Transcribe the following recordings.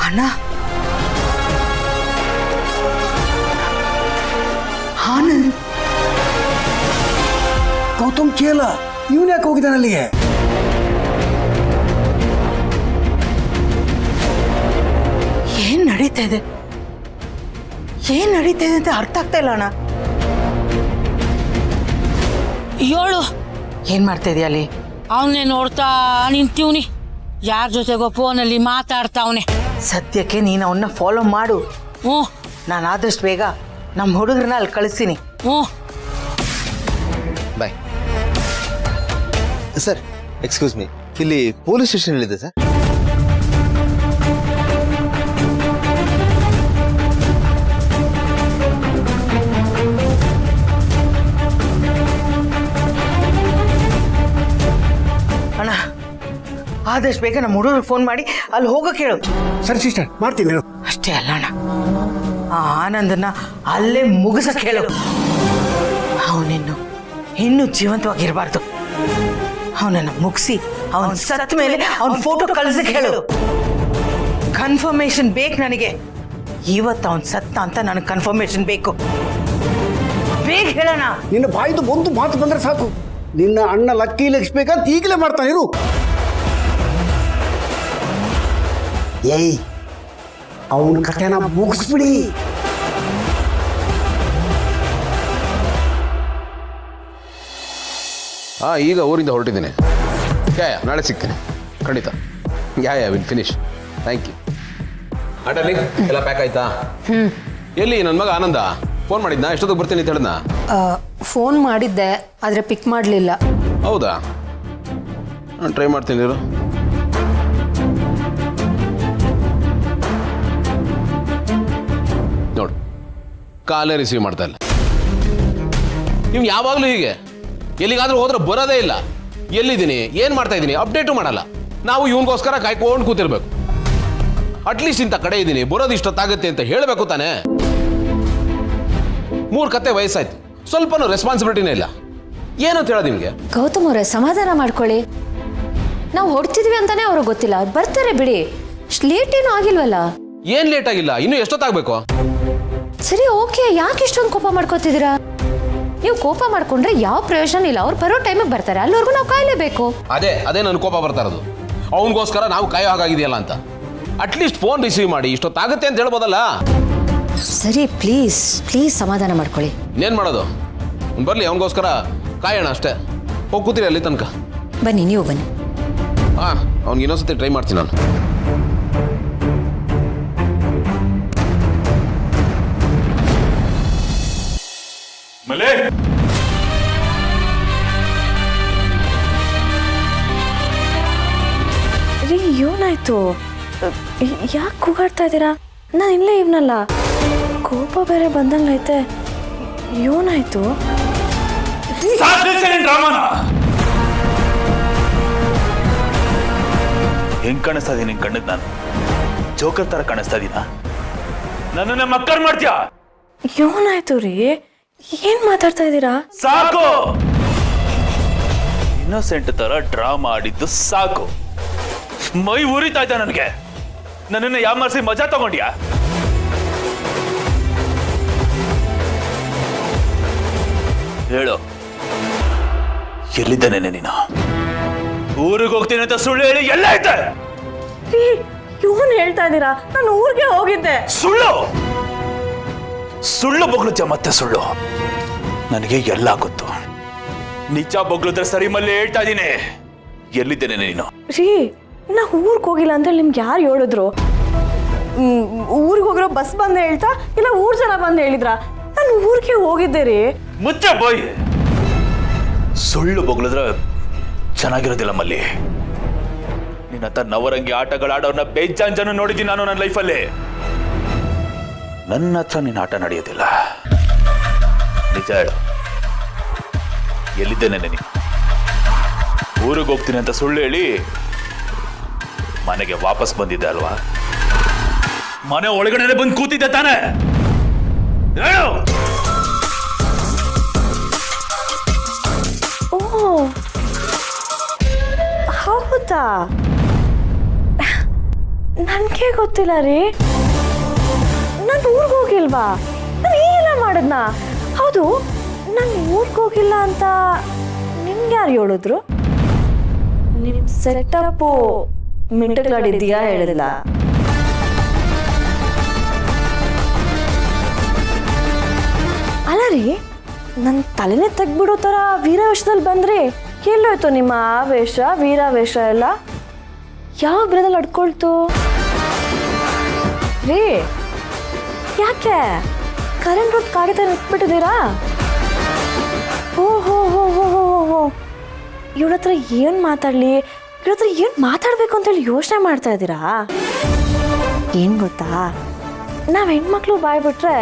ಅಣ್ಣ, ಆನಂದ್ ಗೌತಮ್ ಕೇಳ ಇವನ್ ಯಾಕೆ ಹೋಗಿದ್ದಾನೆ ಅಲ್ಲಿಗೆ? ಏನ್ ನಡೀತಾ ಇದೆ ಅಂತ ಅರ್ಥ ಆಗ್ತಾ ಇಲ್ಲ ಅಣ್ಣ. ಏಳು ಏನ್ ಮಾಡ್ತಾ ಇದೀಯ ಅಲ್ಲಿ? ಅವನ್ನೇ ನೋಡ್ತಾ ನಿಂತೀವ್ನಿ. ಯಾರ ಜೊತೆಗೋ ಫೋನಲ್ಲಿ ಮಾತಾಡ್ತಾವನೆ. ಸದ್ಯಕ್ಕೆ ನೀನು ಅವನ್ನ ಫಾಲೋ ಮಾಡು. ಹ್ಞೂ ನಾನು ಆದಷ್ಟು ಬೇಗ ನಮ್ಮ ಹುಡುಗರನ್ನ ಅಲ್ಲಿ ಕಳಿಸ್ತೀನಿ. ಹ್ಞೂ. Bye sir. ಎಕ್ಸ್ಕ್ಯೂಸ್ ಮೀ, ಇಲ್ಲಿ ಪೊಲೀಸ್ ಸ್ಟೇಷನ್ ಎಲ್ಲಿದೆ ಸರ್? ಅಣ್ಣ, ಆದಷ್ಟು ಬೇಗ ನಮ್ಮ ಹುಡುಗರಿಗೆ ಫೋನ್ ಮಾಡಿ ಅಲ್ಲಿ ಹೋಗಕ್ಕೆ ಹೇಳು. ಸರಿ ಸಿಸ್ಟರ್, ಮಾಡ್ತೀನಿ. ಅಷ್ಟೇ ಅಲ್ಲ ಅಣ್ಣ, ಆ ಆನಂದನ್ನ ಅಲ್ಲೇ ಮುಗಿಸಕ್ಕೆ ಹೇಳು. ಅವನಿನ್ನು ಇನ್ನೂ ಜೀವಂತವಾಗಿರಬಾರ್ದು. ಅವನನ್ನು ಮುಗಿಸಿ ಅವನ ಸತ್ತ ಮೇಲೆ ಅವನ ಫೋಟೋ ಕಳಿಸಕ್ಕೆ ಹೇಳು. ಕನ್ಫರ್ಮೇಶನ್ ಬೇಕು ನನಗೆ. ಇವತ್ತು ಅವನ್ ಸತ್ತ ಅಂತ ನನಗೆ ಕನ್ಫರ್ಮೇಶನ್ ಬೇಕು. ಬೇಗ ಹೇಳೋಣ. ನಿನ್ನ ಬಾಯಿದು ಒಂದು ಮಾತು ಬಂದ್ರೆ ಸಾಕು. ನಿನ್ನ ಅಣ್ಣ ಲಕ್ಕಿ ಲೆಕ್ಸ್ಬೇಕಂತ ಈಗಲೇ ಮಾಡ್ತಾನೆ ಇರು. ಏಯ್, ಅವನ ಕಥೆನ ಮುಗಿಸ್ಬಿಡಿ. ಈಗ ಊರಿಂದ ಹೊರಟಿದ್ದೀನಿ. ನಾಳೆ ಸಿಗ್ತೀನಿ ಖಂಡಿತ. Will finish. Thank you. ಆಟಲ್ಲಿ ಎಲ್ಲ ಪ್ಯಾಕ್ ಆಯ್ತಾ? ಎಲ್ಲಿ ನನ್ನ ಮಗ ಆನಂದ ಫೋನ್ ಮಾಡಿದ್ನಾ? ಎಷ್ಟೊತ್ತಿಗೆ ಬರ್ತೀನಿ ಅಂತ ಹೇಳಿದ್ನಾ? ಫೋನ್ ಮಾಡಿದ್ದೆ, ಆದರೆ ಪಿಕ್ ಮಾಡಲಿಲ್ಲ. ಹೌದಾ? ನಾನು ಟ್ರೈ ಮಾಡ್ತೀನಿ ಇರು. ನೋಡು, ಕಾಲೇ ರಿಸೀವ್ ಮಾಡ್ತಾ ಇಲ್ಲ. ನೀವು ಯಾವಾಗಲೂ ಹೀಗೆ ಎಲ್ಲಿಗಾದ್ರೂ ಹೋದ್ರೆ ಬರೋದೇ ಇಲ್ಲ. ಎಲ್ಲಿದ್ದೀನಿ, ಏನು ಮಾಡ್ತಾ ಇದ್ದೀನಿ ಅಪ್ಡೇಟು ಮಾಡಲ್ಲ. ನಾವು ಇವನಿಗೋಸ್ಕರ ಕಾಯ್ಕೊಂಡು ಕೂತಿರ್ಬೇಕು. ಅಟ್ಲೀಸ್ಟ್ ಇಂಥ ಕಡೆ ಇದ್ದೀನಿ, ಬರೋದು ಇಷ್ಟೊತ್ತಾಗುತ್ತೆ ಅಂತ ಹೇಳಬೇಕು ತಾನೇ. 3 ಕತೆ ವಯಸ್ಸಾಯ್ತು, ಸ್ವಲ್ಪನೂ ರೆಸ್ಪಾನ್ಸಿಬಿಲಿಟಿನೇ ಇಲ್ಲ. ಏನಂತ ಹೇಳೋದು ನಿಮಗೆ? ಗೌತಮ್ ಅವರೇ, ಸಮಾಧಾನ ಮಾಡ್ಕೊಳ್ಳಿ. ನಾವು ಹೊಡ್ತಿದ್ವಿ ಅಂತಾನೆ ಅವ್ರಿಗೆ ಗೊತ್ತಿಲ್ಲ. ಬರ್ತಾರೆ ಬಿಡಿ. ಲೇಟ್ ಏನೂ ಆಗಿಲ್ವಲ್ಲ? ಏನ್ ಲೇಟ್ ಆಗಿಲ್ಲ, ಇನ್ನು ಎಷ್ಟೊತ್ತಾಗಬೇಕು? ಸರಿ, ಓಕೆ. ಯಾಕೆ ಇಷ್ಟೊಂದು ಕೋಪ ಮಾಡ್ಕೋತಿದ್ದೀರಾ? ನೀವು ಕೋಪ ಮಾಡ್ಕೊಂಡ್ರೆ ಯಾವ ಪ್ರಯೋಜನ ಇಲ್ಲ. ಅವ್ರು ಬರೋ ಟೈಮಿಗೆ ಬರ್ತಾರೆ, ಅಲ್ಲಿವರೆಗೂ ನಾವು ಕಾಯಲೇಬೇಕು. ಅದೇ ನನ್ನ ಕೋಪ ಬರ್ತಾ ಇರೋದು. ಅವನಿಗೋಸ್ಕರ ನಾವು ಕಾಯೋ ಹಾಗಾಗಿದೆಯಲ್ಲ ಅಂತ. ಅಟ್ಲೀಸ್ಟ್ ಫೋನ್ ರಿಸೀವ್ ಮಾಡಿ ಇಷ್ಟೊತ್ತಾಗುತ್ತೆ ಅಂತ ಹೇಳ್ಬೋದಲ್ಲ. ಸರಿ, ಪ್ಲೀಸ್ ಸಮಾಧಾನ ಮಾಡ್ಕೊಳ್ಳಿ. ಇನ್ನೇನು ಮಾಡೋದು, ಬರಲಿ, ಅವನಿಗೋಸ್ಕರ ಕಾಯೋಣ ಅಷ್ಟೇ. ಹೋಗಿ ಕೂತೀರಿ ಅಲ್ಲಿ ತನಕ. ಬನ್ನಿ, ನೀವು ಬನ್ನಿ. ಅವ್ನಿಗೆ ಇನ್ನೊಂದ್ಸತಿ ಟ್ರೈ ಮಾಡ್ತೀನಿ ನಾನು. ರೀ, ಏನಾಯ್ತು? ಯಾಕೆ ಕೂಗಾಡ್ತಾ ಇದ್ದೀರಾ? ನಾನು ಇಲ್ಲೇ ಇವ್ನಲ್ಲ. ಕೋಪ ಬೇರೆ ಬಂದಂಗೈತೆ. ಏನಾಯ್ತು? ಹೆಂಗ್ ಕಾಣಿಸ್ತಾ ಇದೀನಿ ನಿನ್ ಕಣ್ಣಿಗೆ? ನಾನು ಜೋಕರ್ ತರ ಕಾಣಿಸ್ತಾ ಇದೀನ? ನನ್ನನ್ನ ಮಕ್ಕಳು ಮಾಡ್ತೀಯಾ? ಏನಾಯ್ತು ರೀ? ಏನ್ ಮಾತಾಡ್ತಾ ಇದ್ದೀರಾ? ಸಾಕು, ಇನ್ನೋಸೆಂಟ್ ತರ ಡ್ರಾ ಮಾಡಿದ್ದು ಸಾಕು. ಮೈ ಉರಿತಾ ಇದ್ದ ನನಗೆ. ನನ್ನನ್ನ ಯಾಮಾರಿಸಿ ಮಜಾ ತಗೊಂಡ್ಯಾ? ಹೇಳು, ಎಲ್ಲಿದ್ದೇನೆ ನೀನು? ಊರಿಗೆ ಹೋಗ್ತೀನಿ ಅಂತ ಸುಳ್ಳು ಹೇಳಿ ಎಲ್ಲ ಐತೆ? ಇವನ್ ಹೇಳ್ತಾ ಇದ್ದೀರಾ? ನಾನು ಊರಿಗೆ ಹೋಗಿದ್ದೆ. ಸುಳ್ಳು ಸುಳ್ಳು ಬೊಗಳುತ್ಯ, ಮತ್ತೆ ಸುಳ್ಳು. ನನಗೆ ಎಲ್ಲ ಗೊತ್ತು. ನಿಜ ಬೊಗಳುದ್ರೆ ಸರಿ ಮಲ್ಲಿ ಹೇಳ್ತಾ ಇದ್ದೀನಿ. ಎಲ್ಲಿದ್ದೇನೆ ನೀನು? ರೀ, ನಾ ಊರಿಗೆ ಹೋಗಿಲ್ಲ ಅಂತ ನಿಮ್ಗೆ ಯಾರು ಹೇಳಿದ್ರು? ಊರಿಗೆ ಹೋಗಿರೋ ಬಸ್ ಬಂದು ಹೇಳ್ತಾ ಇಲ್ಲ ಊರ್ ಜನ ಬಂದು ಹೇಳಿದ್ರ? ನಾನು ಊರಿಗೆ ಹೋಗಿದ್ದೆ ರೀ. ಮುಚ್ಚ ಬಾಯ್. ಸುಳ್ಳು ಬೊಗಳಿದ್ರೆ ಚೆನ್ನಾಗಿರೋದಿಲ್ಲ ಮಲ್ಲಿ. ನಿನ್ನಂತ ನವರಂಗಿ ಆಟಗಳಾಡೋರ್ನ ಬೇಜಾನ್ ಜನ ನೋಡಿದ್ದೀನಿ ನಾನು ನನ್ನ ಲೈಫಲ್ಲಿ. ನನ್ನ ಹತ್ರ ನಿನ್ನ ಆಟ ನಡೆಯೋದಿಲ್ಲ. ನಿಜ ಹೇಳು, ಎಲ್ಲಿದ್ದೇನೆ ನೀನು? ಊರಿಗೆ ಹೋಗ್ತೀನಿ ಅಂತ ಸುಳ್ಳು ಹೇಳಿ ಮನೆಗೆ ವಾಪಸ್ ಬಂದಿದ್ದೆ ಅಲ್ವಾ? ಮನೆ ಒಳಗಡೆ ಬಂದು ಕೂತಿದ್ದೆ ತಾನೆ? ಹೇಳು. ಓ, ಗೊತ್ತಾ? ನನಗೆ ಗೊತ್ತಿಲ್ಲ ರೀ. ನಾನು ಊರಿಗೆ ಹೋಗಿಲ್ವಾ? ನಾನು ಹೀಗೆಲ್ಲ ಮಾಡಿದ್ನಾ? ಹೌದು, ನಾನು ಊರಿಗೆ ಹೋಗಿಲ್ಲ ಅಂತ ನಿಮ್ಗೆ ಯಾರು ಹೇಳಿದ್ರು? ನಿಮ್ಮ ಸೆಟಪ್ಪು ಮಿಂಟುಗಳಾಡಿದ್ದೀಯಾ ಹೇಳಿಲ್ಲ? ಅಲ್ಲ ರೀ, ನನ್ನ ತಲೆನೇ ತೆಗ್ಬಿಡೋ ಥರ ವೀರಾವೇಶದಲ್ಲಿ ಬಂದ್ರಿ. ಎಲ್ಲೋಯ್ತು ನಿಮ್ಮ ಆವೇಶ ವೀರಾವೇಶ ಎಲ್ಲ? ಯಾವ ಬ್ರದಲ್ಲಿ ಅಡ್ಕೊಳ್ತು ರೀ? ಯಾಕೆ ಕರೆಂಟ್ ರೋಡ್ ಕಾಗಿತ ನಿಂತ್ಬಿಟ್ಟಿದ್ದೀರಾ? ಓಹೋ ಹೋ ಹೋ ಹೋ ಹೋ, ಇವಳ ಹತ್ರ ಏನು ಮಾತಾಡಲಿ, ಇವಳ ಹತ್ರ ಏನು ಮಾತಾಡಬೇಕು ಅಂತೇಳಿ ಯೋಚನೆ ಮಾಡ್ತಾ ಇದ್ದೀರಾ? ಏನು ಗೊತ್ತಾ, ನಾವು ಹೆಣ್ಮಕ್ಳು ಬಾಯ್ ಬಿಟ್ರೆ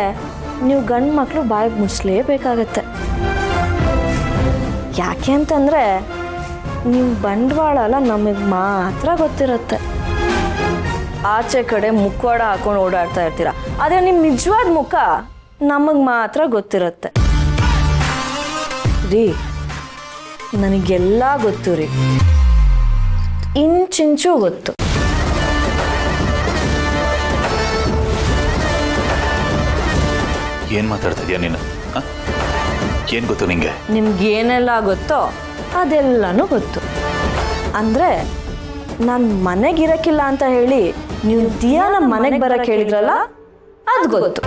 ನೀವು ಗಂಡು ಮಕ್ಕಳು ಬಾಯಿ ಮುಚ್ಚಲೇಬೇಕಾಗತ್ತೆ. ಯಾಕೆ ಅಂತಂದರೆ ನಿಮ್ಮ ಬಂಡವಾಳ ಎಲ್ಲ ನಮಗೆ ಮಾತ್ರ ಗೊತ್ತಿರುತ್ತೆ. ಆಚೆ ಕಡೆ ಮುಖವಾಡ ಹಾಕೊಂಡು ಓಡಾಡ್ತಾ ಇರ್ತೀರ, ಆದರೆ ನಿಮ್ಮ ನಿಜವಾದ ಮುಖ ನಮಗೆ ಮಾತ್ರ ಗೊತ್ತಿರುತ್ತೆ ರೀ. ನನಗೆಲ್ಲ ಗೊತ್ತು ರೀ, ಇಂಚಿಂಚು ಗೊತ್ತು. ಏನ್ ಮಾತಾಡ್ತಾ ಇದೀಯ ನೀನು? ಏನ್ ಗೊತ್ತು ನಿಂಗೆ? ನಿಮ್ಗೇನೆಲ್ಲ ಗೊತ್ತೋ ಅದೆಲ್ಲನೂ ಗೊತ್ತು. ಅಂದರೆ ನಾನು ಮನೆಗಿರಕ್ಕಿಲ್ಲ ಅಂತ ಹೇಳಿ ನೀವು ದಿಯಾನ ಮನೆಗೆ ಬರಕ್ಕೆ ಹೇಳಿದ್ರಲ್ಲ, ಅದು ಗೊತ್ತು.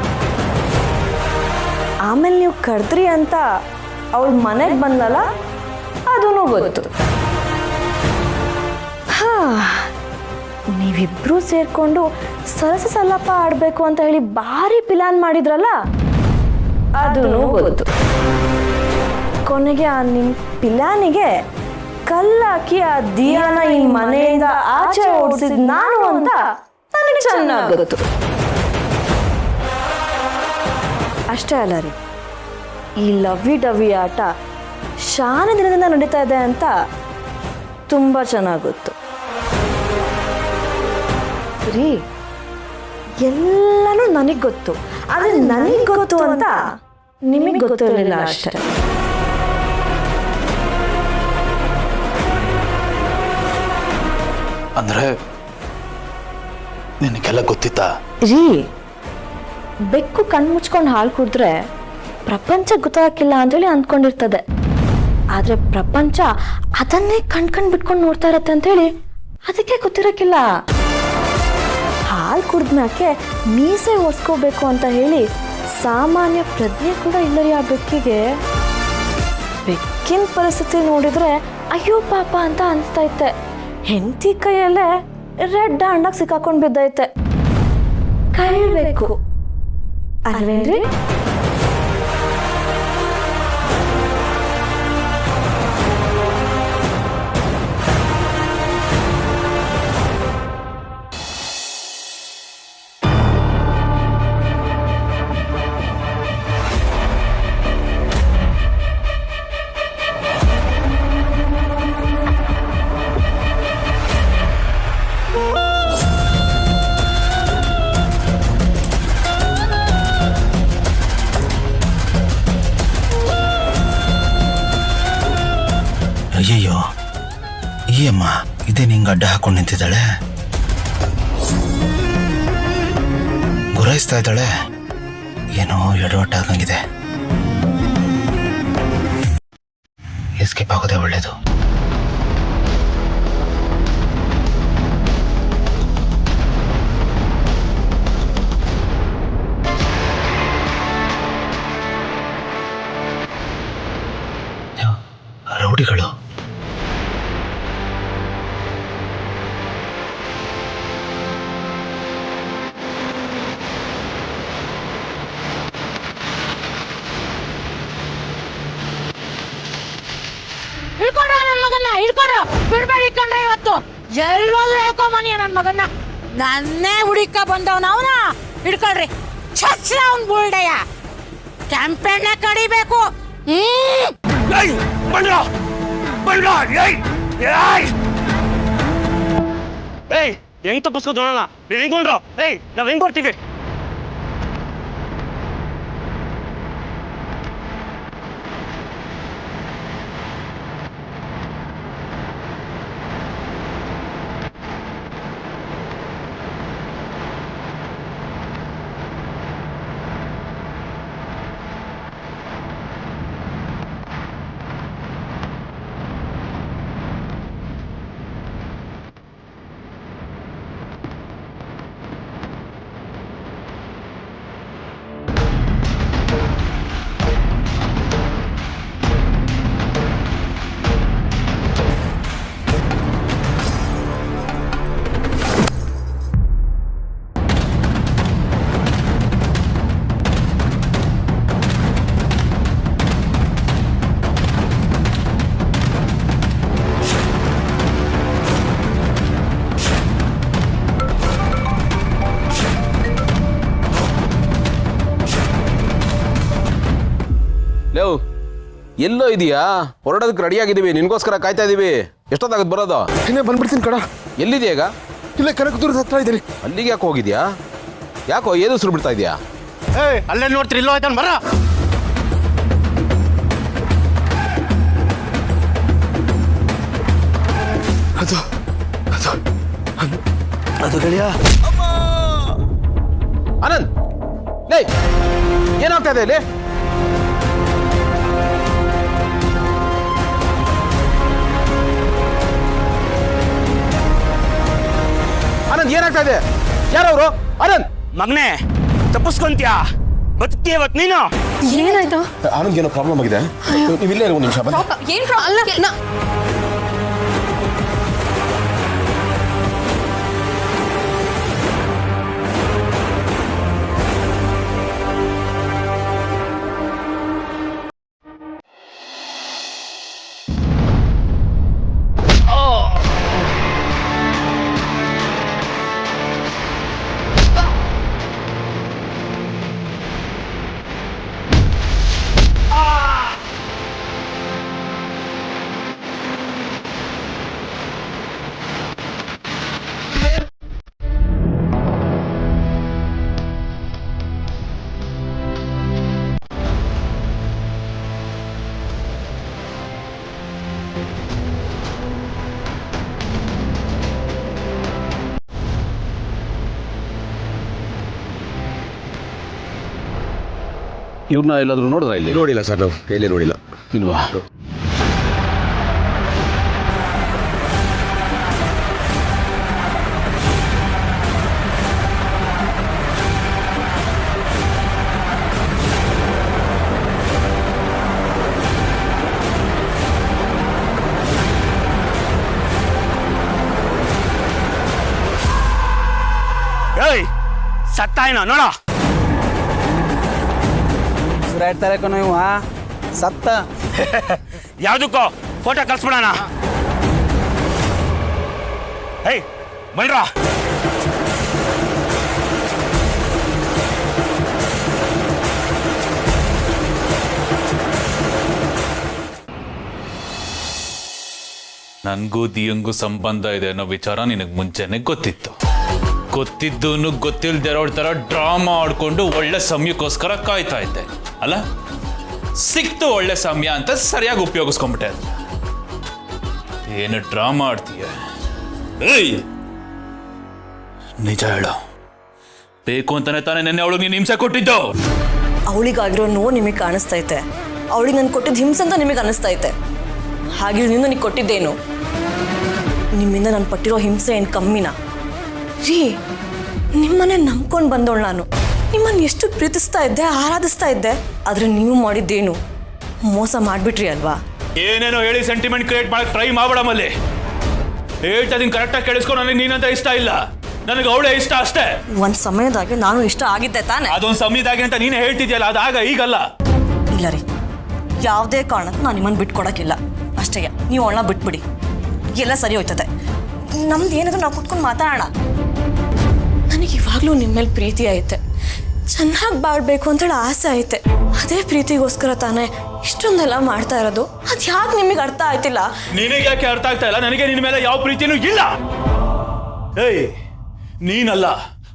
ಆಮೇಲೆ ನೀವು ಕರೆದ್ರಿ ಅಂತ ಅವಳು ಮನೆಗೆ ಬಂದಲ್ಲ, ಅದೂ ಗೊತ್ತು. ನೀವಿಬ್ರು ಸೇರ್ಕೊಂಡು ಸರಸ ಸಲ್ಲಪ್ಪ ಆಡಬೇಕು ಅಂತ ಹೇಳಿ ಭಾರಿ ಪ್ಲಾನ್ ಮಾಡಿದ್ರಲ್ಲ, ಅದೂ ಗೊತ್ತು. ಕೊನೆಗೆ ಆ ನಿಮ್ಮ ಪ್ಲಾನಿಗೆ ಕಲ್ಲಾಕಿ ಆ ದಿಯಾನ ಈ ಮನೆಯಿಂದ ಆಚೆ ಓಡಿಸಿದ್ ನಾನು ಅಂತ ನನಗೆ ಚೆನ್ನಾಗಿ ಗೊತ್ತು. ಅಷ್ಟೇ ಅಲ್ಲ ರೀ, ಈ ಲವ್ವಿ ಡವ್ವಿ ಆಟ ಶಾನ ದಿನದಿಂದ ನಡೀತಾ ಇದೆ ಅಂತ ತುಂಬ ಚೆನ್ನಾಗಿ ಗೊತ್ತು ರೀ. ಎಲ್ಲನೂ ನನಗೆ ಗೊತ್ತು, ಆದರೆ ನನಗೆ ಗೊತ್ತು ಅಂತ ನಿಮಗೆ ಗೊತ್ತಿರಲಿಲ್ಲ ಅಷ್ಟೇ. ಅಂದ್ರೆ ನಿನಗೆಲ್ಲ ಗೊತ್ತಿತ್ತಾ? ರೀ, ಬೆಕ್ಕು ಕಣ್ಮುಚ್ಕೊಂಡು ಹಾಲು ಕುಡಿದ್ರೆ ಪ್ರಪಂಚ ಗೊತ್ತಾಗಿಲ್ಲ ಅಂತೇಳಿ ಅಂದ್ಕೊಂಡಿರ್ತದೆ. ಆದರೆ ಪ್ರಪಂಚ ಅದನ್ನೇ ಕಣ್ ಬಿಟ್ಕೊಂಡು ನೋಡ್ತಾ ಇರತ್ತೆ ಅಂತೇಳಿ ಅದಕ್ಕೆ ಗೊತ್ತಿರಕ್ಕಿಲ್ಲ. ಹಾಲು ಕುಡಿದ್ಮ್ಯಾಕೆ ಮೀಸೆ ಒರೆಸ್ಕೋಬೇಕು ಅಂತ ಹೇಳಿ ಸಾಮಾನ್ಯ ಪ್ರಜ್ಞೆ ಕೂಡ ಇಲ್ಲ ರೀ ಆ ಬೆಕ್ಕಿಗೆ. ಬೆಕ್ಕಿನ ಪರಿಸ್ಥಿತಿ ನೋಡಿದ್ರೆ ಅಯ್ಯೋ ಪಾಪ ಅಂತ ಅನಿಸ್ತೈತೆ. ಹೆಂಡತಿ ಕೈಯಲ್ಲೇ ರೆಡ್ ಹಣ್ಣಾಗಿ ಸಿಕ್ಕಾಕೊಂಡು ಬಿದ್ದೈತೆ. ಕೈಬೇಕು ಅಲ್ವೇನ್ರಿ? ಅಯ್ಯಯ್ಯೋ, ಈ ಅಮ್ಮ ಇದೇ ನಿಂಗೆ ಅಡ್ಡ ಹಾಕೊಂಡು ನಿಂತಿದ್ದಾಳೆ, ಗುರಾಯಿಸ್ತಾ ಇದ್ದಾಳೆ. ಏನೋ ಎಡವಟ್ಟಾಗಂಗಿದೆ. ಎಸ್ಕೇಪ್ ಆಗೋದೇ ಒಳ್ಳೇದು. ರೌಡಿಗಳು ಹಿಡ್ಕೊಂಡ್ರ ನನ್ನ ಮಗನ್ನ, ಹಿಡ್ಕೊಂಡ್ರ ಬಿಡ್ಬೇಡಿ. ಇಟ್ಕೊಂಡ್ರೆ ಇವತ್ತು ಎಲ್ಲೋದ್ರು ಹೇಳ್ಕೊಂಬನಿ ನನ್ನ ಮಗನ್ನ. ನನ್ನೇ ಹುಡುಕ ಬಂದವನ ಅವನ ಹಿಡ್ಕೊಳ್ರಿ. ಛಚ್ಚ ಅವ್ನ್ ಬುಲ್ಡೆಯ ಕ್ಯಾಂಪೇನ್ ಕಡಿಬೇಕು. ಹೆಂಗ್ ತಪ್ಪಿಸ್ಕೋ ನೋಡೋಣ. ಹೆಂಗೊಂಡ್ರು ನಾವ್ ಹೆಂಗ್ ಬರ್ತೀವಿ? ಲೇವ್ ಎಲ್ಲೋ ಇದೆಯಾ? ಹೊರಡೋದಕ್ಕೆ ರೆಡಿ ಆಗಿದ್ದೀವಿ, ನಿನ್ಗೋಸ್ಕರ ಕಾಯ್ತಾ ಇದೀವಿ. ಎಷ್ಟೊತ್ತಾಗತ್ತೆ ಬರೋದು? ಇನ್ನೇ ಬಂದ್ಬಿಡ್ತೀನಿ ಕಣ. ಎಲ್ಲಿದೆಯಾ ಈಗ? ಇಲ್ಲೇ ಕನಕದುರ್ಗದ ಹತ್ರ ಇದ್ದೀನಿ. ಅಲ್ಲಿಗೆ ಯಾಕೆ ಹೋಗಿದ್ಯಾ? ಯಾಕೋ ಏದು ಸುರು ಬಿಡ್ತಾ ಇದೆಯಾ? ಅಲ್ಲೇ ನೋಡ್ತೀರಿ, ಇಲ್ಲೋ ಆಯ್ತಾನ ಬರ. ಅದು ಗೆಳೆಯ. ಆನಂದ್, ಲೇ ಏನಾಗ್ತಾ ಇದೆ ಇಲ್ಲಿ? ಆನಂದ್ ಏನಾಗ್ತಾ ಇದೆ? ಯಾರವರು? ಆನಂದ್ ಮಗನೇ ತಪ್ಪಿಸ್ಕೊಂತ್ಯಾ? ಬದುಕ್ತೀಯ ಇವತ್ತು ನೀನು? ಏನಾಯ್ತು? ಆನಂದ್ ಏನೋ ಪ್ರಾಬ್ಲಮ್ ಆಗಿದೆ, ನೀವು ಇಲ್ಲೇ ಒಂದು ನಿಮಿಷ ಬನ್ನಿ. ಏನ್ ಇವ್ರನ್ನ ಎಲ್ಲಾದ್ರೂ ನೋಡಿದ್ರ ಇಲ್ಲಿ? ನೋಡಿಲ್ಲ ಸರ್, ನಾವು ಎಲ್ಲಿ ನೋಡಿಲ್ಲ. ಇಲ್ವಾ? ಏಯ್ ಸತ್ತಾಯ್ನ ನೋಡ. ಸುರಾಡ್ತಾರೆ ಕಣ ಇವ ಸತ್ತ. ಯಾವ್ದಕ್ಕೋ ಫೋಟೋ ಕಳ್ಸ್ಬಿಡೋಣ. ಏಯ್ ಬನ್ರ. ನನಗೂ ದಿಯಂಗೂ ಸಂಬಂಧ ಇದೆ ಅನ್ನೋ ವಿಚಾರ ನಿನಗೆ ಮುಂಚೆನೆ ಗೊತ್ತಿತ್ತು. ಗೊತ್ತಿದ್ದು ಗೊತ್ತಿಲ್ದಿರೋಳ ಥರ ಡ್ರಾಮಾ ಆಡ್ಕೊಂಡು ಒಳ್ಳೆ ಸಮಯಕ್ಕೋಸ್ಕರ ಕಾಯ್ತಾ ಇದ್ದೆ ಅಲ್ಲ? ಸಿಕ್ತು ಒಳ್ಳೆ ಸಮಯ ಅಂತ ಸರಿಯಾಗಿ ಉಪಯೋಗಿಸ್ಕೊಂಡ್ಬಿಟ್ಟೆ. ಅದು ಏನು ಡ್ರಾಮಾ ಆಡ್ತೀಯ? ಏಯ್ ನಿಜ ಹೇಳು, ಬೇಕು ಅಂತಾನೆ ತಾನೇ ನೆನ್ನೆ ಅವಳಿಗೆ ನೀನು ಹಿಂಸೆ ಕೊಟ್ಟಿದ್ದು? ಅವಳಿಗಾಗಿರೋ ನೋವು ನಿಮಗೆ ಕಾಣಿಸ್ತೈತೆ, ಅವಳಿಗೆ ನಾನು ಕೊಟ್ಟಿದ್ದು ಹಿಂಸೆ ಅಂತ ನಿಮಗೆ ಅನಿಸ್ತೈತೆ. ಹಾಗೆ ನೀನು ನನಗೆ ಕೊಟ್ಟಿದ್ದೇನು? ನಿಮ್ಮಿಂದ ನಾನು ಪಟ್ಟಿರೋ ಹಿಂಸೆ ಏನು ಕಮ್ಮಿನಾ? ರೀ, ನಿಮ್ಮನ್ನೇ ನಂಬ್ಕೊಂಡು ಬಂದವಳು ನಾನು. ನಿಮ್ಮನ್ನು ಎಷ್ಟು ಪ್ರೀತಿಸ್ತಾ ಇದ್ದೆ, ಆರಾಧಿಸ್ತಾ ಇದ್ದೆ. ಆದರೆ ನೀವು ಮಾಡಿದ್ದೇನು? ಮೋಸ ಮಾಡಿಬಿಟ್ರಿ ಅಲ್ವಾ? ಏನೇನೋ ಹೇಳಿ ಸೆಂಟಿಮೆಂಟ್ ಕ್ರಿಯೇಟ್ ಮಾಡಕ್ಕೆ ಟ್ರೈ ಮಾಡಬೇಡಮಲ್ಲಿ. ಹೇಳ್ತಾ ಇದೀನಿ, ಕರೆಕ್ಟಾಗಿ ಕೇಳಿಸ್ಕೊಂಡು ನನಗೆ ನೀನಂತ ಇಷ್ಟ ಇಲ್ಲ, ನನಗೆ ಅವಳೇ ಇಷ್ಟ ಅಷ್ಟೇ. ಒಂದು ಸಮಯದಾಗೆ ನಾನು ಇಷ್ಟ ಆಗಿದ್ದೆ ತಾನೆ? ಅದೊಂದು ಸಮಯದಾಗೆ ಅಂತ ನೀನೇ ಹೇಳ್ತಿದ್ಯಲ್ಲ, ಅದಾಗ ಈಗಲ್ಲ. ಇಲ್ಲ ರೀ, ಯಾವುದೇ ಕಾರಣಕ್ಕೂ ನಾನು ನಿಮ್ಮನ್ನು ಬಿಟ್ಕೊಡೋಕ್ಕಿಲ್ಲ ಅಷ್ಟೇ. ನೀವು ಅವಳನ್ನ ಬಿಟ್ಬಿಡಿ, ಎಲ್ಲ ಸರಿ ಹೋಯ್ತದೆ. ನಮ್ದು ಏನಾದರೂ ನಾವು ಕುತ್ಕೊಂಡು ಮಾತಾಡೋಣ. ನನಗೆ ಇವಾಗಲೂ ನಿಮ್ಮ ಮೇಲೆ ಪ್ರೀತಿ ಐತೆ, ಚೆನ್ನಾಗಿ ಬಾಳ್ಬೇಕು ಅಂತೇಳಿ ಆಸೆ ಐತೆ. ಅದೇ ಪ್ರೀತಿಗೋಸ್ಕರ ತಾನೇ ಇಷ್ಟೊಂದೆಲ್ಲ ಮಾಡ್ತಾ ಇರೋದು. ಅದು ಯಾಕೆ ನಿಮಗೆ ಅರ್ಥ ಆಯ್ತಿಲ್ಲ? ನಿನಗೆ ಯಾಕೆ ಅರ್ಥ ಆಗ್ತಾ ಇಲ್ಲ? ನನಗೆ ನಿನ್ನ ಮೇಲೆ ಯಾವ ಪ್ರೀತಿನೂ ಇಲ್ಲ. ಏಯ್, ನೀನಲ್ಲ,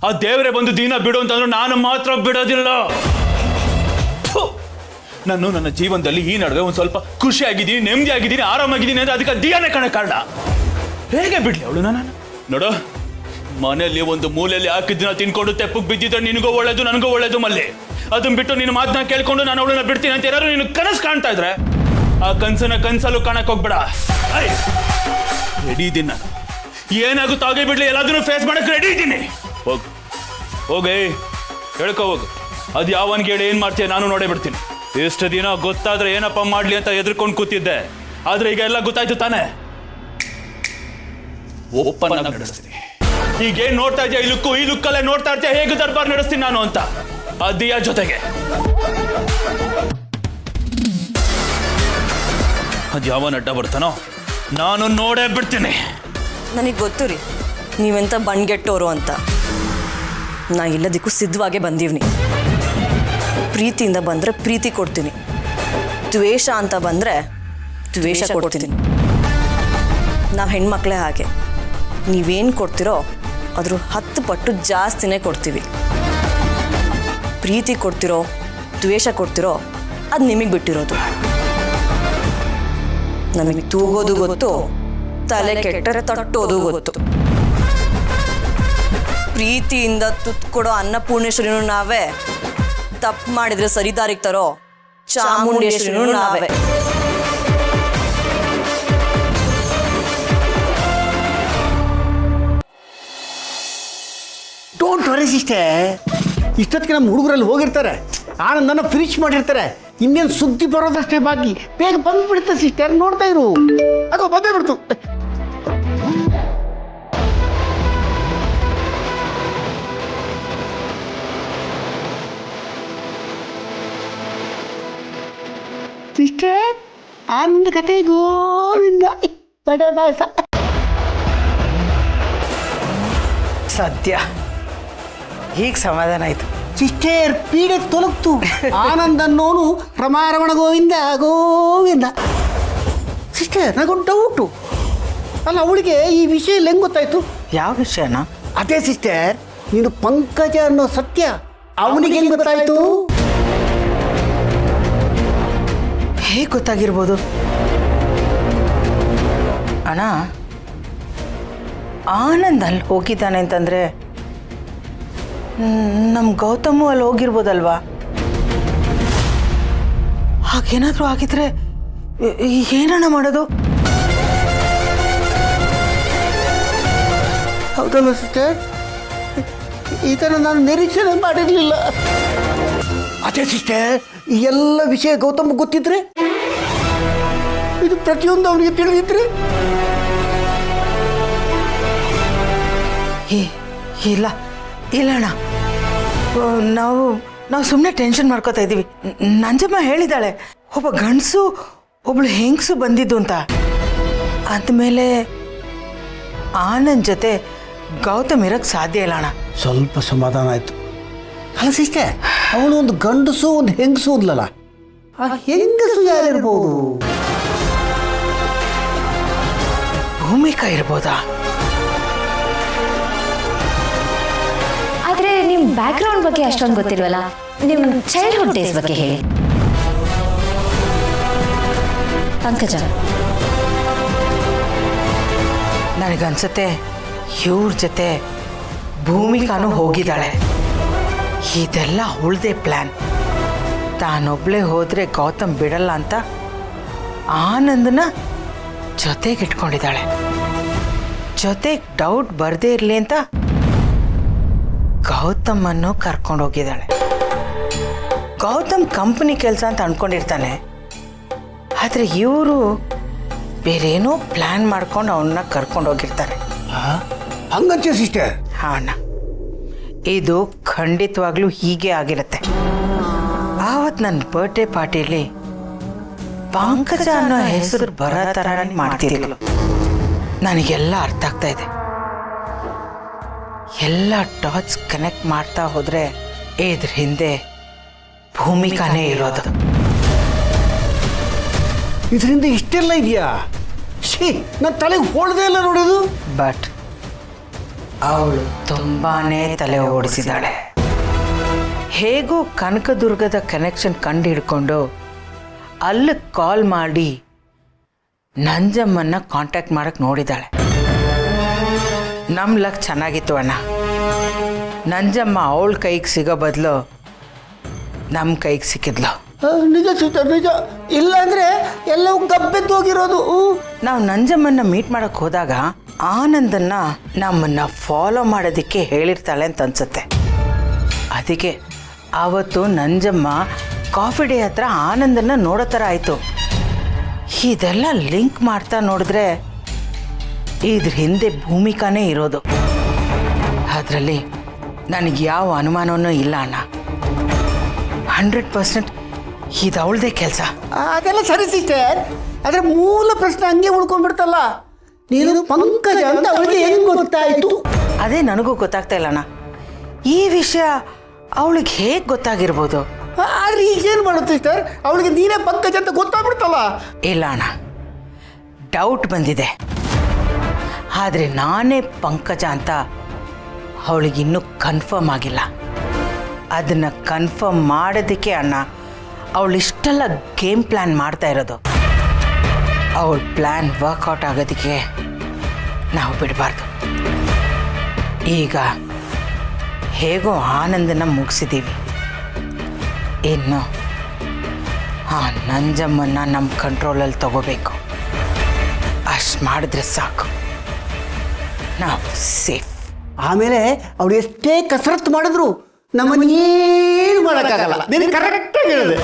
ಆ ದೇವರೇ ಬಂದು ದೀನ ಬಿಡು ಅಂತಂದ್ರು ನಾನು ಮಾತ್ರ ಬಿಡೋದಿಲ್ಲ. ನಾನು ನನ್ನ ಜೀವನದಲ್ಲಿ ಈ ನಡುವೆ ಒಂದು ಸ್ವಲ್ಪ ಖುಷಿಯಾಗಿದ್ದೀನಿ, ನೆಮ್ಮದಿಯಾಗಿದ್ದೀನಿ, ಆರಾಮಾಗಿದ್ದೀನಿ ಅಂದ್ರೆ ಅದಕ್ಕೆ ದಿಯಾನೇ ಕಾರಣ. ಹೇಗೆ ಬಿಡ್ಲಿ ಅವಳು? ನಾನು ನೋಡು, ಮನೆಯಲ್ಲಿ ಒಂದು ಮೂಲೆಯಲ್ಲಿ ಹಾಕಿದ್ದಿನ ತಿನ್ಕೊಂಡು ತೆಪ್ಪಗೆ ಬಿದ್ದಿದ್ರೆ ನಿನಗೂ ಒಳ್ಳೇದು, ನನಗೂ ಒಳ್ಳೇದು ಮಲ್ಲಿ. ಅದನ್ನ ಬಿಟ್ಟು ನಿನ್ನ ಮಾತನ್ನ ಕೇಳ್ಕೊಂಡು ನಾನು ಅವಳನ್ನ ಬಿಡ್ತೀನಿ ಅಂತ ಏನಾದ್ರು ನಿನ್ನ ಕನಸು ಕಾಣ್ತಾ ಇದ್ರೆ ಆ ಕನಸನ್ನ ಕನಸಲ್ಲೂ ಕಾಣಕ್ ಹೋಗ್ಬೇಡ. ರೆಡಿ ಇದ್ದೀನಿ ನಾನು, ಏನಾಗುತ್ತೋ ಹಾಗೆ ಬಿಡ್ಲಿ, ಎಲ್ಲಾದ್ರೂ ಫೇಸ್ ಮಾಡಕ್ ರೆಡಿ ಇದ್ದೀನಿ. ಹೋಗೇ ಹೇಳ್ಕೊ ಹೋಗು. ಅದು ಯಾವನ್ಗೆ ಹೇಳಿ ಏನು ಮಾಡ್ತೀಯ ನಾನು ನೋಡೇ ಬಿಡ್ತೀನಿ. ಎಷ್ಟು ದಿನ ಗೊತ್ತಾದ್ರೆ ಏನಪ್ಪ ಮಾಡ್ಲಿ ಅಂತ ಎದ್ರಕೊಂಡು ಕೂತಿದ್ದೆ, ಆದ್ರೆ ಈಗ ಎಲ್ಲ ಗೊತ್ತಾಯ್ತು ತಾನೆ. ಓಪನ್ ಆಗಿ ನಡೆಸ್ತೀನಿ. ಈಗೇನ್ ನೋಡ್ತಾ ಇದೆಯಾ ಈ ಲುಕ್ಕಲ್ಲೇ ನೋಡ್ತಾ ಇರ್ತೀಯ ಹೇಗೆ ದರ್ಬಾರ್ ನಡೆಸ್ತೀನಿ ನಾನು ಅಂತ ಆ ದಿಯಾ ಜೊತೆಗೆ. ಅದು ಯಾವನ್ ಅಡ್ಡ ಬರ್ತಾನೋ ನಾನು ನೋಡೇ ಬಿಡ್ತೀನಿ. ನನಗೆ ಗೊತ್ತು ರೀ ನೀವೆಂತ ಬಣ್ಗೆಟ್ಟೋರು ಅಂತ. ನಾ ಎಲ್ಲದಕ್ಕೂ ಸಿದ್ಧವಾಗೇ ಬಂದೀವ್ನಿ. ಪ್ರೀತಿಯಿಂದ ಬಂದರೆ ಪ್ರೀತಿ ಕೊಡ್ತೀನಿ, ದ್ವೇಷ ಅಂತ ಬಂದರೆ ದ್ವೇಷ ಕೊಡ್ತೀನಿ. ನಾವು ಹೆಣ್ಮಕ್ಳೇ ಹಾಗೆ, ನೀವೇನು ಕೊಡ್ತೀರೋ ಅದ್ರ 10 ಪಟ್ಟು ಜಾಸ್ತಿನೇ ಕೊಡ್ತೀವಿ. ಪ್ರೀತಿ ಕೊಡ್ತಿರೋ ದ್ವೇಷ ಕೊಡ್ತಿರೋ ಅದು ನಿಮಗೆ ಬಿಟ್ಟಿರೋದು. ನಮಗೆ ತೂಗೋದು ಗೊತ್ತು, ತಲೆ ಕೆಟ್ಟರೆ ತಟ್ಟೋದು ಗೊತ್ತು. ಪ್ರೀತಿಯಿಂದ ತುತ್ತು ಕೊಡೋ ಅನ್ನಪೂರ್ಣೇಶ್ವರಿನೂ ನಾವೇ, ತಪ್ಪು ಮಾಡಿದ್ರೆ ಸರಿದಾರಿಗೆ ತರೋ ಚಾಮುಂಡೇಶ್ವರಿನೂ ನಾವೇ. ಡೋಂಟ್ ವರಿ ಸಿಸ್ಟರ್, ಇಷ್ಟೊತ್ತಿಗೆ ನಮ್ಮ ಹುಡುಗರಲ್ಲಿ ಹೋಗಿರ್ತಾರೆ, ಆನಂದನ ಫಿನಿಶ್ ಮಾಡಿರ್ತಾರೆ. ಇನ್ನೇನು ಸುದ್ದಿ ಬರೋದಷ್ಟೇ ಬಾಕಿ. ಬೇಗ ಬಂದ್ಬಿಡುತ್ತೆ ಸಿಸ್ಟರ್, ನೋಡ್ತಾ ಇರು. ಅದು ಬಂದೇ ಬಿಡ್ತು. ಸಿಸ್ಟರ್, ಆನಂದ ಕತೆ ಗೋವಿಂದ ಬಡದಾಸ. ಸದ್ಯ ಈಗ ಸಮಾಧಾನ ಆಯ್ತು. ಸಿಸ್ಟರ್, ಪೀಡೆ ತೊಲಗ್ತು. ಆನಂದ್ ಅನ್ನೋನು ರಮಾರಮಣ ಗೋವಿಂದ ಗೋವಿಂದ. ಸಿಸ್ಟರ್, ನನಗೊಂದು ಡೌಟು. ಅಲ್ಲ, ಅವಳಿಗೆ ಈ ವಿಷಯ ಹೆಂಗೆ ಗೊತ್ತಾಯ್ತು? ಯಾವ ವಿಷಯನ? ಅದೇ ಸಿಸ್ಟರ್, ನೀನು ಪಂಕಜ ಅನ್ನೋ ಸತ್ಯ ಅವನಿಗೆ ಹೆಂಗೆ ಗೊತ್ತಾಯ್ತು? ಹೇಗೆ ಗೊತ್ತಾಗಿರ್ಬೋದು ಅಣ್ಣ? ಆನಂದ್ ಅಲ್ಲಿ ಹೋಗಿದ್ದಾನೆ ಅಂತಂದರೆ ನಮ್ಮ ಗೌತಮು ಅಲ್ಲಿ ಹೋಗಿರ್ಬೋದಲ್ವಾ? ಹಾಗೇನಾದರೂ ಆಗಿದ್ರೆ ಏನಣ್ಣ ಮಾಡೋದು? ಹೌದಲ್ಲ ಸಿಸ್ಟರ್, ಈ ಥರ ನಾನು ನಿರೀಕ್ಷಣೆ ಮಾಡಿರಲಿಲ್ಲ. ಅದೇ ಸಿಸ್ಟರ್, ಈ ಎಲ್ಲ ವಿಷಯ ಗೌತಮ್ ಗೊತ್ತಿದ್ರೆ, ಇದು ಪ್ರತಿಯೊಂದು ಅವನಿಗೆ ತಿಳಿದಿದ್ರೆ. ಇಲ್ಲ ಇಲ್ಲ ಅಣ್ಣ, ನಾವು ಸುಮ್ಮನೆ ಟೆನ್ಷನ್ ಮಾಡ್ಕೋತಾ ಇದ್ದೀವಿ. ನಂಜಮ್ಮ ಹೇಳಿದಾಳೆ ಒಬ್ಬ ಗಂಡಸು ಒಬ್ಳು ಹೆಂಗಸು ಬಂದಿದ್ದು ಅಂತ. ಅಂದಮೇಲೆ ಆನಂದ್ ಜೊತೆ ಗೌತಮ್ ಇರೋಕ್ಕೆ ಸಾಧ್ಯ ಇಲ್ಲ ಅಣ್ಣ. ಸ್ವಲ್ಪ ಸಮಾಧಾನ ಆಯಿತು. ಅಲ್ಲ ಸಿಸ್ಟರ್, ಅವನು ಒಂದು ಗಂಡಸು ಒಂದು ಹೆಂಗಸು ಅಂದ್ಲಲ್ಲ, ಆ ಹೆಂಗಸು ಯಾರಿರ್ಬೋದು? ಭೂಮಿಕಾ ಇರ್ಬೋದಾ? ಆದರೆ ನಿಮ್ಮ ಬ್ಯಾಕ್ಗ್ರೌಂಡ್ ಬಗ್ಗೆ ಅಷ್ಟೊಂದು ಗೊತ್ತಿಲ್ವಲ್ಲ, ನಿಮ್ಮ ಚೈಲ್ಡ್ಹುಡ್ ಡೇಸ್ ಬಗ್ಗೆ ಹೇಳಿ. ಪಂಕಜ, ನನಗನ್ಸುತ್ತೆ ಇವ್ರ ಜೊತೆ ಭೂಮಿಕಾನು ಹೋಗಿದ್ದಾಳೆ. ಇದೆಲ್ಲ ಅವಳದೇ ಪ್ಲ್ಯಾನ್. ತಾನೊಬ್ಳೆ ಹೋದರೆ ಗೌತಮ್ ಬಿಡಲ್ಲ ಅಂತ ಆನಂದನ ಜೊತೆಗಿಟ್ಕೊಂಡಿದ್ದಾಳೆ. ಜೊತೆಗೆ ಡೌಟ್ ಬರದೇ ಇರಲಿ ಅಂತ ಗೌತಮನ್ನು ಕರ್ಕೊಂಡೋಗಿದ್ದಾಳೆ. ಗೌತಮ್ ಕಂಪ್ನಿ ಕೆಲಸ ಅಂತ ಅಂದ್ಕೊಂಡಿರ್ತಾನೆ, ಆದರೆ ಇವರು ಬೇರೇನೋ ಪ್ಲ್ಯಾನ್ ಮಾಡ್ಕೊಂಡು ಅವನ್ನ ಕರ್ಕೊಂಡೋಗಿರ್ತಾರೆ. ಹಂಗಂಚೆ ಸಿಸ್ಟರ್? ಹಾಂ ಅಣ್ಣ, ಇದು ಖಂಡಿತವಾಗ್ಲೂ ಹೀಗೆ ಆಗಿರುತ್ತೆ. ಆವತ್ತು ನನ್ನ ಬರ್ಡೇ ಪಾರ್ಟಿಯಲ್ಲಿ ಪಂಕಜ ಅನ್ನೋ ಹೆಸರು ಬರೋ ಥರನೇ ಮಾಡ್ತಿದ್ಲು. ನನಗೆಲ್ಲ ಅರ್ಥ ಆಗ್ತಾ ಇದೆ. ಎಲ್ಲ ಡಾಟ್ಸ್ ಕನೆಕ್ಟ್ ಮಾಡ್ತಾ ಹೋದರೆ ಇದ್ರ ಹಿಂದೆ ಭೂಮಿಕಾನೇ ಇರೋದು. ಇದರಿಂದ ಇಷ್ಟೆಲ್ಲ ಇದೆಯಾ? ಛೀ, ನನ್ನ ತಲೆಗೆ ಹೋಳದೇ ಇಲ್ಲ ನೋಡೋದು. ಬಟ್ ಅವಳು ತುಂಬಾನೇ ತಲೆ ಓಡಿಸಿದಾಳೆ. ಹೇಗೂ ಕನಕದುರ್ಗದ ಕನೆಕ್ಷನ್ ಕಂಡು ಹಿಡ್ಕೊಂಡು ಅಲ್ಲಿ ಕಾಲ್ ಮಾಡಿ ನಂಜಮ್ಮನ್ನ ಕಾಂಟ್ಯಾಕ್ಟ್ ಮಾಡಕ್ಕೆ ನೋಡಿದಾಳೆ. ನಮ್ಮ ಲಕ್ ಚೆನ್ನಾಗಿತ್ತು ಅಣ್ಣ. ನಂಜಮ್ಮ ಅವಳ ಕೈಗೆ ಸಿಗೋ ಬದಲು ನಮ್ಮ ಕೈಗೆ ಸಿಕ್ಕಿದ್ಲು. ನಿಜ ಸಿಸ್ಟರ್, ನಿಜ. ಇಲ್ಲಾಂದ್ರೆ ಎಲ್ಲವೂ ಗಬ್ಬೆದ್ದೋಗಿರೋದು. ನಾವು ನಂಜಮ್ಮನ್ನ ಮೀಟ್ ಮಾಡಕ್ಕೆ ಹೋದಾಗ ಆನಂದನ್ನ ನಮ್ಮನ್ನ ಫಾಲೋ ಮಾಡೋದಕ್ಕೆ ಹೇಳಿರ್ತಾಳೆ ಅಂತ ಅನ್ಸುತ್ತೆ. ಅದಕ್ಕೆ ಆವತ್ತು ನಂಜಮ್ಮ ಕಾಫಿ ಡೇ ಹತ್ರ ಆನಂದನ್ನ ನೋಡೋ ಥರ ಆಯಿತು. ಇದೆಲ್ಲ ಲಿಂಕ್ ಮಾಡ್ತಾ ನೋಡಿದ್ರೆ ಇದ್ರ ಹಿಂದೆ ಭೂಮಿಕಾನೇ ಇರೋದು. ಅದರಲ್ಲಿ ನನಗೆ ಯಾವ ಅನುಮಾನವೂ ಇಲ್ಲ ಅಣ್ಣ. 100% ಇದು ಅವಳದೇ ಕೆಲಸ. ಅದೆಲ್ಲ ಸರಿ ಸಿಸ್ಟರ್, ಆದರೆ ಮೂಲ ಪ್ರಶ್ನೆ ಹಂಗೆ ಉಳ್ಕೊಂಡ್ಬಿಡ್ತಲ್ಲ. ನೀನು ಪಂಕಜ ಅಂತ ಅವಳಿಗೆ ಹೆಂಗ್ ಗೊತ್ತಾಯಿತು? ಅದೇ ನನಗೂ ಗೊತ್ತಾಗ್ತಾ ಇಲ್ಲ ಅಣ್ಣ. ಈ ವಿಷಯ ಅವಳಿಗೆ ಹೇಗೆ ಗೊತ್ತಾಗಿರ್ಬೋದು? ಆದ್ರೆ ಈಗೇನು ಮಾಡೋದು ಸಿಸ್ಟರ್, ಅವಳಿಗೆ ನೀನೇ ಪಂಕಜ ಅಂತ ಗೊತ್ತಾಗ್ಬಿಡ್ತಲ್ಲ. ಇಲ್ಲ ಅಣ್ಣ, ಡೌಟ್ ಬಂದಿದೆ. ಆದರೆ ನಾನೇ ಪಂಕಜ ಅಂತ ಅವಳಿಗಿನ್ನೂ ಕನ್ಫರ್ಮ್ ಆಗಿಲ್ಲ. ಅದನ್ನು ಕನ್ಫರ್ಮ್ ಮಾಡೋದಕ್ಕೆ ಅಣ್ಣ ಅವಳು ಇಷ್ಟೆಲ್ಲ ಗೇಮ್ ಪ್ಲ್ಯಾನ್ ಮಾಡ್ತಾ ಇರೋದು. ಅವಳ ಪ್ಲ್ಯಾನ್ ವರ್ಕೌಟ್ ಆಗೋದಕ್ಕೆ ನಾವು ಬಿಡಬಾರ್ದು. ಈಗ ಹೇಗೋ ಆನಂದನ ಮುಗಿಸಿದ್ದೀವಿ, ಇನ್ನು ಆ ನಂಜಮ್ಮನ್ನ ನಮ್ಮ ಕಂಟ್ರೋಲಲ್ಲಿ ತಗೋಬೇಕು. ಅಷ್ಟು ಮಾಡಿದ್ರೆ ಸಾಕು, ನಾವು ಸೇಫ್. ಆಮೇಲೆ ಅವಳು ಎಷ್ಟೇ ಕಸರತ್ತು ಮಾಡಿದ್ರು ನಮ್ಮನ್ನೇನು ಮಾಡೋಕ್ಕಾಗಲ್ಲ. ನೀನು ಕರೆಕ್ಟಾಗಿ ಹೇಳಿದೆ.